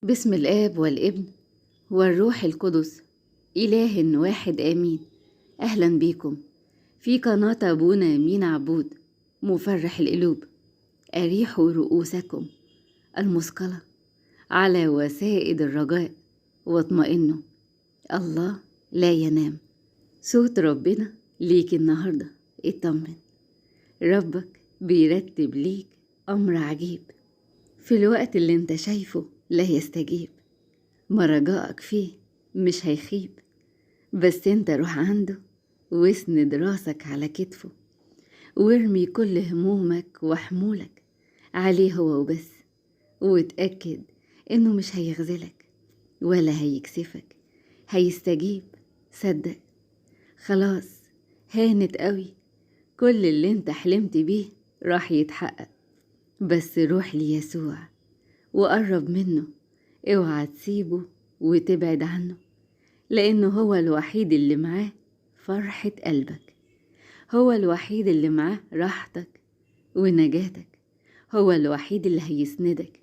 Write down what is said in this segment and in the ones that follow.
باسم الآب والابن والروح القدس، إله واحد آمين. أهلا بيكم في قناة أبونا مينا عبود مفرح القلوب. أريحوا رؤوسكم المثقلة على وسائد الرجاء واطمئنوا، الله لا ينام. صوت ربنا ليك النهاردة، اطمن، ربك بيرتب ليك أمر عجيب في الوقت اللي انت شايفه لا يستجيب. ما رجائك فيه مش هيخيب، بس انت روح عنده واسند راسك على كتفه، وارمي كل همومك وحمولك عليه هو وبس، وتأكد انه مش هيخذلك ولا هيكسفك، هيستجيب. صدق، خلاص هانت قوي، كل اللي انت حلمت بيه راح يتحقق. بس روح ليسوع وقرب منه، اوعى تسيبه وتبعد عنه، لأنه هو الوحيد اللي معاه فرحة قلبك، هو الوحيد اللي معاه راحتك ونجاتك، هو الوحيد اللي هيسندك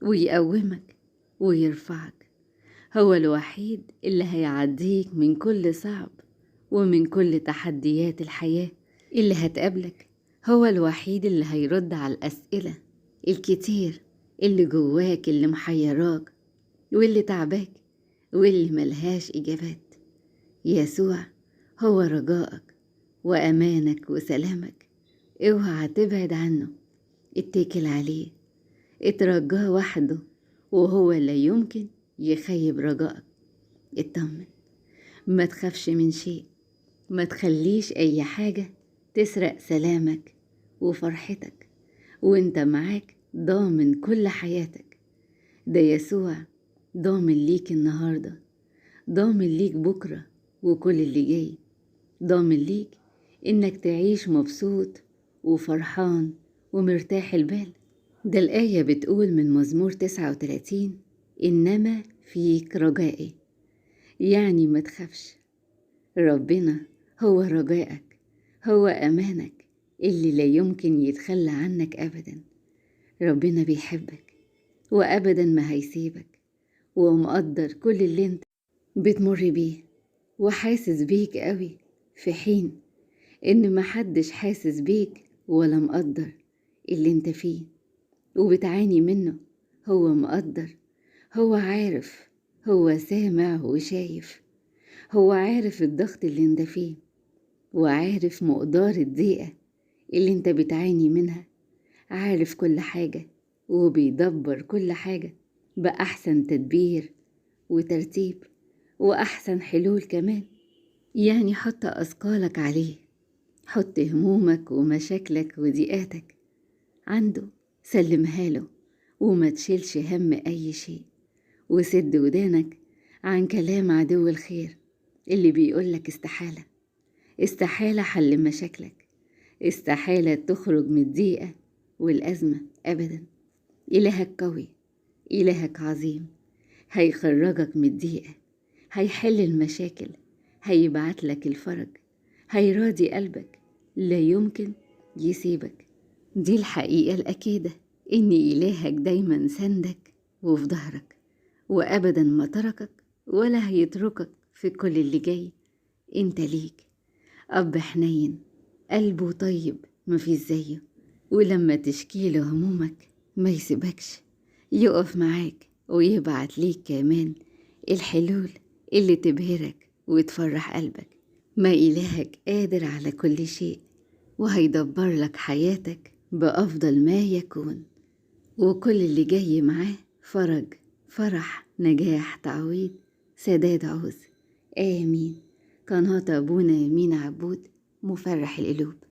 ويقومك ويرفعك، هو الوحيد اللي هيعديك من كل صعب ومن كل تحديات الحياة اللي هتقابلك، هو الوحيد اللي هيرد على الأسئلة الكتير اللي جواك، اللي محيراك واللي تعباك واللي ملهاش إجابات. يسوع هو رجائك وأمانك وسلامك، اوعى تبعد عنه، اتكل عليه، اترجاه وحده، وهو لا يمكن يخيب رجائك. اطمن، ما تخافش من شيء، ما تخليش أي حاجة تسرق سلامك وفرحتك، وانت معاك ضامن كل حياتك. ده يسوع ضامن ليك النهاردة، ضامن ليك بكرة وكل اللي جاي، ضامن ليك إنك تعيش مبسوط وفرحان ومرتاح البال. ده الآية بتقول من مزمور 39: إنما فيك رجائي، يعني ما تخافش، ربنا هو رجائك، هو أمانك اللي لا يمكن يتخلى عنك أبدا. ربنا بيحبك وأبدا ما هيسيبك، ومقدر كل اللي انت بتمر بيه، وحاسس بيك قوي، في حين ان محدش حاسس بيك ولا مقدر اللي انت فيه وبتعاني منه. هو مقدر، هو عارف، هو سامع وشايف، هو عارف الضغط اللي انت فيه، وعارف مقدار الضيقة اللي انت بتعاني منها، عارف كل حاجة وبيدبر كل حاجة بأحسن تدبير وترتيب وأحسن حلول كمان. يعني حط أثقالك عليه، حط همومك ومشاكلك وضيقاتك عنده، سلمها له وما تشيلش هم أي شيء، وسد ودانك عن كلام عدو الخير اللي بيقولك استحالة، استحالة حل مشاكلك، استحالة تخرج من الضيقة والأزمة أبدا. إلهك قوي، إلهك عظيم، هيخرجك من الضيقة، هيحل المشاكل، هيبعتلك الفرج، هيراضي قلبك، لا يمكن يسيبك. دي الحقيقة الأكيدة، إن إلهك دايما سندك وفي ظهرك، وأبدا ما تركك ولا هيتركك في كل اللي جاي. انت ليك أب حنين، قلبه طيب مفيش زيه، ولما تشكيله همومك ما يسيبكش، يقف معاك ويبعت ليك كمان الحلول اللي تبهرك وتفرح قلبك. ما إلهك قادر على كل شيء، وهيدبر لك حياتك بأفضل ما يكون، وكل اللي جاي معاه فرج، فرح، نجاح، تعويض، سداد عوز. آمين. قناة أبونا مينا عبود مفرح القلوب.